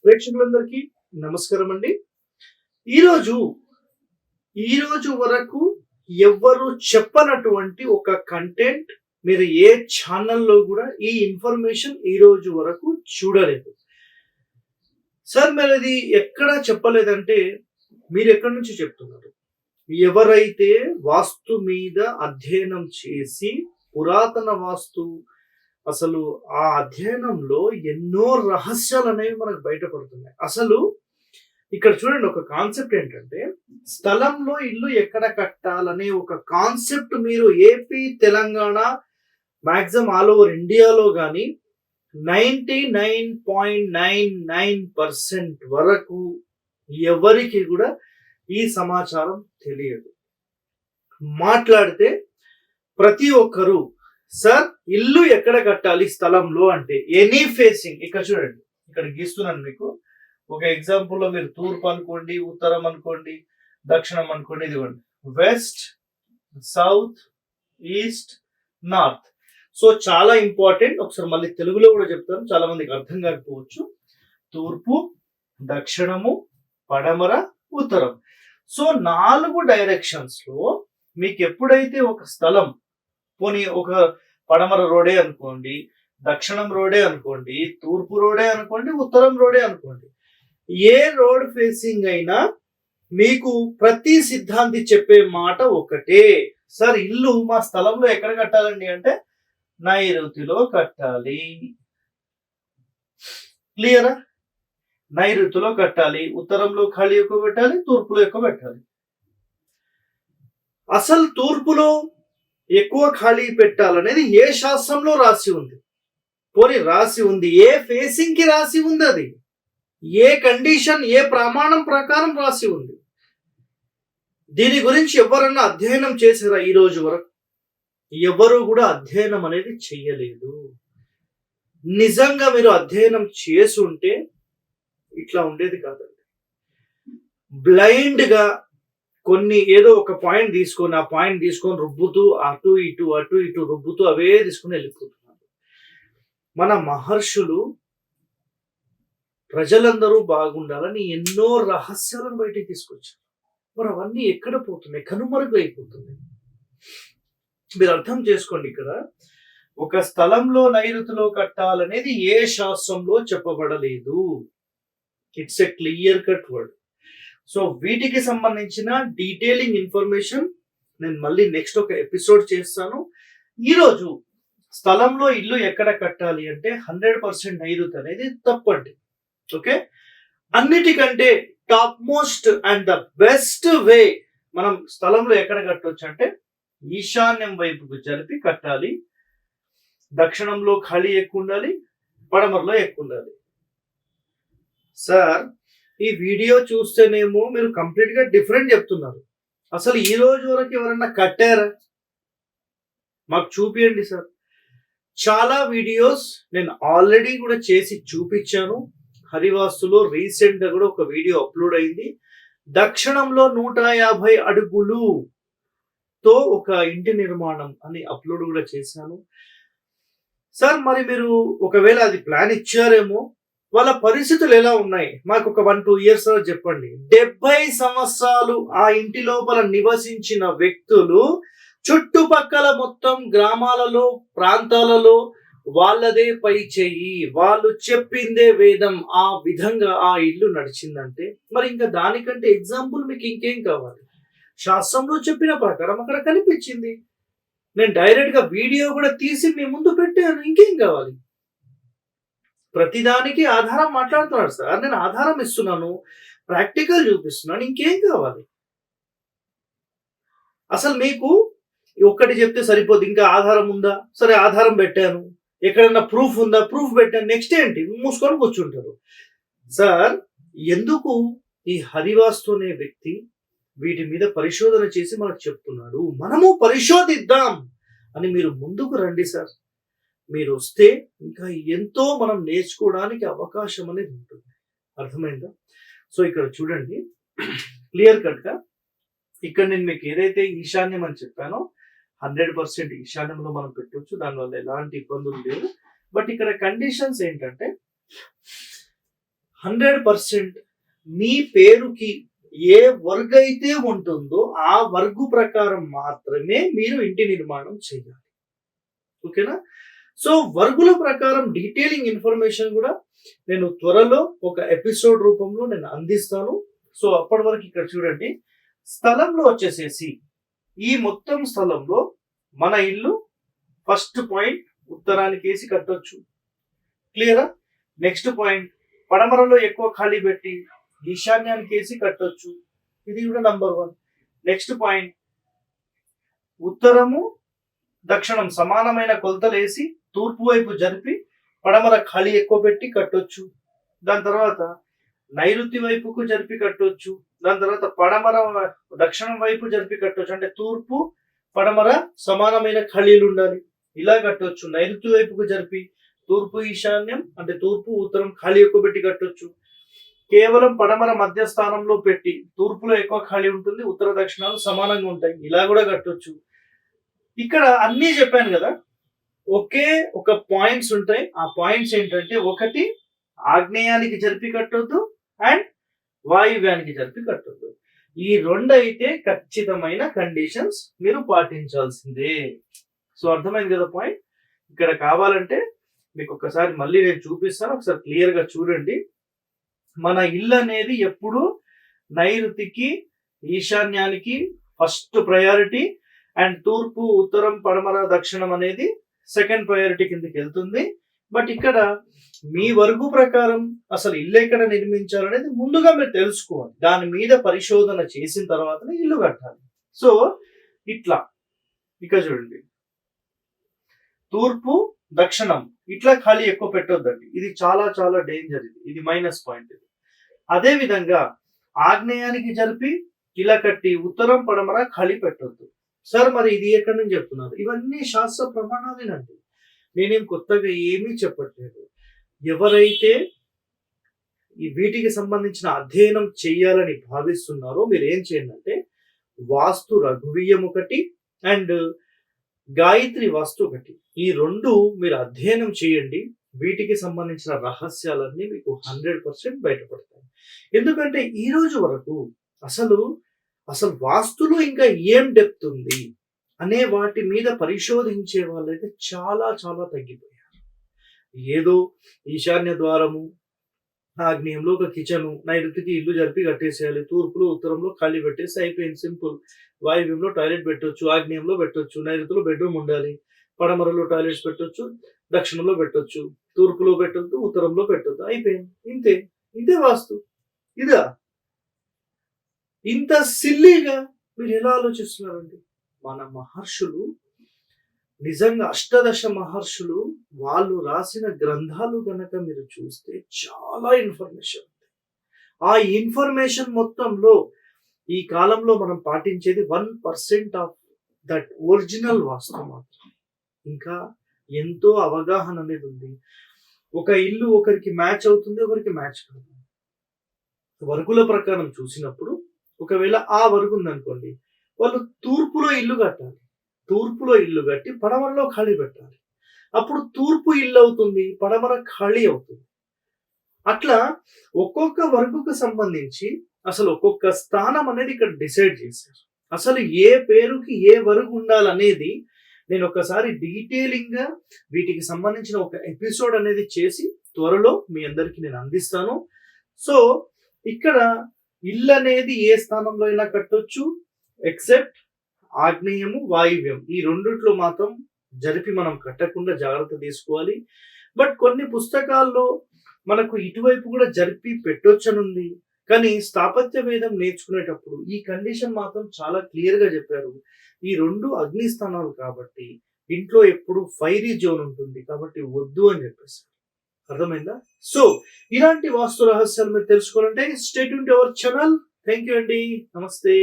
ప్రేక్షకులందరికీ నమస్కారం అండి. ఈరోజు ఈరోజు వరకు ఎవ్వరు చెప్పనటువంటి ఒక కంటెంట్ మీరు ఏ ఛానల్లో కూడా ఈ ఇన్ఫర్మేషన్ ఈ రోజు వరకు చూడలేదు. సార్ మీరు అది ఎక్కడ చెప్పలేదంటే మీరు ఎక్కడి నుంచి చెప్తున్నారు? ఎవరైతే వాస్తు మీద అధ్యయనం చేసి పురాతన వాస్తు అసలు ఆ అధ్యయనంలో ఎన్నో రహస్యాలు అనేవి మనకు బయటపడుతున్నాయి. అసలు ఇక్కడ చూడండి, ఒక కాన్సెప్ట్ ఏంటంటే స్థలంలో ఇల్లు ఎక్కడ కట్టాలనే ఒక కాన్సెప్ట్ మీరు AP, Telangana, maximum all over ఇండియాలో కానీ 99.99% వరకు ఎవరికి కూడా ఈ సమాచారం తెలియదు. మాట్లాడితే ప్రతి ఒక్కరు సార్ ఇల్లు ఎక్కడ కట్టాలి స్థలంలో అంటే ఎనీ ఫేసింగ్, ఇక్కడ చూడండి, ఇక్కడ గీస్తున్నాను మీకు ఒక ఎగ్జాంపుల్ లో మీరు తూర్పు అనుకోండి, ఉత్తరం అనుకోండి, దక్షిణం అనుకోండి, ఇదిగోండి west, south, east, north. So చాలా ఇంపార్టెంట్, ఒకసారి మళ్ళీ తెలుగులో కూడా చెప్తాను, చాలా మందికి అర్థం కాకపోవచ్చు. తూర్పు, దక్షిణము, పడమర, ఉత్తరం. సో 4 డైరెక్షన్స్ లో మీకు ఎప్పుడైతే ఒక స్థలం, పోనీ ఒక పడమర రోడే అనుకోండి, దక్షిణం రోడే అనుకోండి, తూర్పు రోడే అనుకోండి, ఉత్తరం రోడే అనుకోండి, ఏ రోడ్ ఫేసింగ్ అయినా మీకు ప్రతి సిద్ధాంతి చెప్పే మాట ఒకటే, సార్ ఇల్లు మా స్థలంలో ఎక్కడ కట్టాలండి అంటే నైరుతిలో కట్టాలి. క్లియరా? నైరుతిలో కట్టాలి, ఉత్తరంలో ఖాళీ ఎక్కువ పెట్టాలి, తూర్పులో ఎక్కువ పెట్టాలి. అసలు తూర్పులో ఎక్కువ ఖాళీ పెట్టాలనేది ఏ శాస్త్రంలో రాసి ఉంది? పోనీ రాసి ఉంది, ఏ ఫేసింగ్ కి రాసి ఉంది? అది ఏ కండిషన్, ఏ ప్రమాణం ప్రకారం రాసి ఉంది? దీని గురించి ఎవరన్నా అధ్యయనం చేశారా ఈ రోజు వరకు? ఎవరు కూడా అధ్యయనం అనేది చెయ్యలేదు. నిజంగా మీరు అధ్యయనం చేసుంటే ఇట్లా ఉండేది కాదండి. బ్లైండ్ గా కొన్ని ఏదో ఒక పాయింట్ తీసుకొని, ఆ పాయింట్ తీసుకొని రుబ్బుతూ అటు ఇటు రుబ్బుతూ అవే తీసుకుని వెళ్ళిపోతున్నారు. మన మహర్షులు ప్రజలందరూ బాగుండాలని ఎన్నో రహస్యాలను బయటికి తీసుకొచ్చారు. మరి అవన్నీ ఎక్కడ పోతున్నాయి? కనుమరుగు అయిపోతున్నాయి. మీరు అర్థం చేసుకోండి, ఇక్కడ ఒక స్థలంలో నైరుతిలో కట్టాలనేది ఏ శాస్త్రంలో చెప్పబడలేదు. It's a clear cut word. So వీటికి సంబంధించిన డీటెయిలింగ్ ఇన్ఫర్మేషన్ నేను మళ్ళీ నెక్స్ట్ ఒక ఎపిసోడ్ చేస్తాను. ఈరోజు స్థలంలో ఇల్లు ఎక్కడ కట్టాలి అంటే 100% నైరుతి అనేది తప్పండి. ఓకే, అన్నిటికంటే top most and the best way మనం స్థలంలో ఎక్కడ కట్టవచ్చు అంటే ఈశాన్యం వైపుకు జరిపి కట్టాలి. దక్షిణంలో ఖాళీ ఎక్కువ ఉండాలి, పడమరలో ఎక్కువ ఉండాలి. సార్ ఈ వీడియో చూస్తేనేమో మీరు కంప్లీట్ గా డిఫరెంట్ చెప్తున్నారు. అసలు ఈ రోజు వరకు ఎవరన్నా కట్టారా? మాకు చూపియండి సార్. చాలా వీడియోస్ నేను ఆల్రెడీ కూడా చేసి చూపించాను. హరివాస్తులో రీసెంట్ గా కూడా ఒక వీడియో అప్లోడ్ అయింది. దక్షిణంలో 150 అడుగులు తో ఒక ఇంటి నిర్మాణం అని అప్లోడ్ కూడా చేశాను. సార్ మరి మీరు ఒకవేళ అది ప్లాన్ ఇచ్చారేమో, వాళ్ళ పరిస్థితులు ఎలా ఉన్నాయి మాకు ఒక 1-2 ఇయర్స్ చెప్పండి. 70 సంవత్సరాలు ఆ ఇంటి లోపల నివసించిన వ్యక్తులు చుట్టుపక్కల మొత్తం గ్రామాలలో, ప్రాంతాలలో వాళ్ళదే పై చెయ్యి, వాళ్ళు చెప్పిందే వేదం, ఆ విధంగా ఆ ఇల్లు నడిచిందంటే మరి ఇంకా దానికంటే ఎగ్జాంపుల్ మీకు ఇంకేం కావాలి? శాస్త్రంలో చెప్పిన ప్రకారం అక్కడ కనిపించింది. నేను డైరెక్ట్ గా వీడియో కూడా తీసి మీ ముందు పెట్టాను. ఇంకేం కావాలి? ప్రతిదానికి ఆధారం మాట్లాడుతున్నాడు సార్. నేను ఆధారం ఇస్తున్నాను, ప్రాక్టికల్ చూపిస్తున్నాను. ఇంకేం కావాలి? అసలు మీకు ఒక్కటి చెప్తే సరిపోదు. ఇంకా ఆధారం ఉందా? సరే ఆధారం పెట్టాను. ఎక్కడన్నా ప్రూఫ్ ఉందా? ప్రూఫ్ పెట్టాను. నెక్స్ట్ ఏంటి? మూసుకొని కూర్చుంటారు. సార్ ఎందుకు ఈ హరివాస్తు అనే వ్యక్తి వీటి మీద పరిశోధన చేసి మనకు చెప్తున్నాడు, మనము పరిశోధిద్దాం అని మీరు ముందుకు రండి సార్. మీరు వస్తే ఇంకా ఎంతో మనం నేర్చుకోవడానికి అవకాశం అనేది ఉంటుంది. అర్థమైందా? సో ఇక్కడ చూడండి, క్లియర్ కట్ గా ఇక్కడ నేను మీకు ఏదైతే ఈశాన్యం అని చెప్పానో 100% ఈశాన్యంలో మనం పెట్టవచ్చు. దానివల్ల ఎలాంటి ఇబ్బందులు లేవు. బట్ ఇక్కడ కండిషన్స్ ఏంటంటే 100% మీ పేరుకి ఏ వర్గ్ అయితే ఉంటుందో ఆ వర్గు ప్రకారం మాత్రమే మీరు ఇంటి నిర్మాణం చేయాలి. ఓకేనా? సో వర్గుల ప్రకారం డీటెయిలింగ్ ఇన్ఫర్మేషన్ కూడా నేను త్వరలో ఒక ఎపిసోడ్ రూపంలో నేను అందిస్తాను. సో అప్పటి వరకు ఇక్కడ చూడండి, స్థలంలో వచ్చేసేసి ఈ మొత్తం స్థలంలో మన ఇల్లు ఫస్ట్ పాయింట్ ఉత్తరానికి వేసి కట్టొచ్చు. క్లియరా? నెక్స్ట్ పాయింట్ పడమరలో ఎక్కువ ఖాళీ పెట్టి ఈశాన్యానికి వేసి కట్టొచ్చు. ఇది కూడా నంబర్ 1. నెక్స్ట్ పాయింట్ ఉత్తరము దక్షిణం సమానమైన కొలతలు వేసి తూర్పు వైపు జరిపి పడమర ఖాళీ ఎక్కువ పెట్టి కట్టొచ్చు. దాని తర్వాత నైరుతి వైపుకు జరిపి కట్టొచ్చు. దాని తర్వాత పడమర దక్షిణం వైపు జరిపి కట్టొచ్చు. అంటే తూర్పు పడమర సమానమైన ఖాళీలు ఉండాలి, ఇలా కట్టొచ్చు. నైరుతి వైపుకు జరిపి తూర్పు ఈశాన్యం అంటే తూర్పు ఉత్తరం ఖాళీ ఎక్కువ పెట్టి కట్టొచ్చు. కేవలం పడమర మధ్య స్థానంలో పెట్టి తూర్పులో ఎక్కువ ఖాళీ ఉంటుంది, ఉత్తర దక్షిణాలు సమానంగా ఉంటాయి, ఇలా కూడా కట్టొచ్చు. ఇక్కడ అన్నీ చెప్పాను కదా, ఒకే ఒక పాయింట్స్ ఉంటాయి. ఆ పాయింట్స్ ఏంటంటే, ఒకటి ఆగ్నేయానికి జరిపి కట్టొద్దు అండ్ వాయువ్యానికి జరిపి కట్టొద్దు. ఈ 2 అయితే ఖచ్చితమైన కండిషన్స్ మీరు పాటించాల్సిందే. సో అర్థమైంది కదా పాయింట్. ఇక్కడ కావాలంటే మీకు ఒకసారి మళ్ళీ నేను చూపిస్తాను, ఒకసారి క్లియర్ గా చూడండి. మన ఇల్లు అనేది ఎప్పుడు నైరుతికి ఈశాన్యానికి ఫస్ట్ ప్రయారిటీ అండ్ తూర్పు ఉత్తరం పడమర దక్షిణం అనేది సెకండ్ ప్రయారిటీ కిందకి వెళ్తుంది. బట్ ఇక్కడ మీ వర్గు ప్రకారం అసలు ఇల్లు ఎక్కడ నిర్మించాలనేది ముందుగా మీరు తెలుసుకోవాలి. దాని మీద పరిశోధన చేసిన తర్వాతనే ఇల్లు కట్టాలి. సో ఇట్లా ఇక చూడండి, తూర్పు దక్షిణం ఇట్లా ఖాళీ ఎక్కువ పెట్టొద్దండి. ఇది చాలా చాలా డేంజర్. ఇది మైనస్ పాయింట్. ఇది అదే విధంగా ఆగ్నేయానికి జరిపి ఇలా కట్టి ఉత్తరం పడమర ఖాళీ పెట్టొద్దు. సార్ మరి ఇది ఎక్కడి నుంచి చెప్తున్నారు? ఇవన్నీ శాస్త్ర ప్రమాణాలేనండి, నేనేం కొత్తగా ఏమీ చెప్పట్లేదు. ఎవరైతే ఈ వీటికి సంబంధించిన అధ్యయనం చేయాలని భావిస్తున్నారో మీరు ఏం చేయండి అంటే, వాస్తు రఘువీయం ఒకటి అండ్ గాయత్రి వాస్తు ఒకటి, ఈ 2 మీరు అధ్యయనం చేయండి. వీటికి సంబంధించిన రహస్యాలన్నీ మీకు 100% బయటపడతాయి. ఎందుకంటే ఈ రోజు వరకు అసలు వాస్తులో ఇంకా ఏం డెప్త్ ఉంది అనే వాటి మీద పరిశోధించే వాళ్ళైతే చాలా చాలా తగ్గిపోయారు. ఏదో ఈశాన్య ద్వారము, ఆగ్నేయంలో ఒక కిచెను, నైరుతికి ఇల్లు జరిపి కట్టేసేయాలి, తూర్పులో ఉత్తరంలో ఖాళీ పెట్టేసి అయిపోయింది, సింపుల్. వాయువ్యంలో టాయిలెట్ పెట్టొచ్చు, ఆగ్నేయంలో పెట్టొచ్చు, నైరుతిలో బెడ్రూమ్ ఉండాలి, పడమరలో టాయిలెట్స్ పెట్టొచ్చు, దక్షిణంలో పెట్టొచ్చు, తూర్పులో పెట్టొద్దు, ఉత్తరంలో పెట్టొద్దు, అయిపోయింది. ఇంతే వాస్తు. ఇదా? ఇంత సిల్లీగా మీరు ఎలా ఆలోచిస్తున్నారండి? మన మహర్షులు నిజంగా అష్టాదశ మహర్షులు వాళ్ళు రాసిన గ్రంథాలు గనక మీరు చూస్తే చాలా ఇన్ఫర్మేషన్ ఉంది. ఆ ఇన్ఫర్మేషన్ మొత్తంలో ఈ కాలంలో మనం పాటించేది 1% ఆఫ్ దట్ ఒరిజినల్ వాస్తు మాత్రం. ఇంకా ఎంతో అవగాహన అనేది ఉంది. ఒక ఇల్లు ఒకరికి మ్యాచ్ అవుతుంది, ఒకరికి మ్యాచ్ కాదు. వర్గుల ప్రకారం చూసినప్పుడు ఒకవేళ ఆ వర్గు ఉందనుకోండి, వాళ్ళు తూర్పులో ఇల్లు కట్టాలి, తూర్పులో ఇల్లు కట్టి పడమరలో ఖాళీ పెట్టాలి. అప్పుడు తూర్పు ఇల్లు అవుతుంది, పడమర ఖాళీ అవుతుంది. అట్లా ఒక్కొక్క వర్గుకు సంబంధించి అసలు ఒక్కొక్క స్థానం అనేది ఇక్కడ డిసైడ్ చేశారు. అసలు ఏ పేరుకి ఏ వర్గు ఉండాలనేది నేను ఒకసారి డీటెయిలింగ్ గా వీటికి సంబంధించిన ఒక ఎపిసోడ్ అనేది చేసి త్వరలో మీ అందరికి నేను అందిస్తాను. సో ఇక్కడ ఇల్లు అనేది ఏ స్థానంలో అయినా కట్టొచ్చు, ఎక్సెప్ట్ ఆగ్నేయము వాయువ్యం ఈ రెండిట్లో మాత్రం జరిపి మనం కట్టకుండా జాగ్రత్త తీసుకోవాలి. బట్ కొన్ని పుస్తకాల్లో మనకు ఇటువైపు కూడా జరిపి పెట్టొచ్చనుంది. కానీ స్థాపత్య వేదం నేర్చుకునేటప్పుడు ఈ కండిషన్ మాత్రం చాలా క్లియర్ గా చెప్పారు. ఈ 2 అగ్ని స్థానాలు కాబట్టి ఇంట్లో ఎప్పుడు ఫైరీ జోన్ ఉంటుంది కాబట్టి వద్దు అని చెప్పేసి. అర్థమైందా? సో ఇలాంటి వాస్తు రహస్యాలు మీరు తెలుసుకోవాలంటే stay tune to our channel. Thank you అండి. నమస్తే.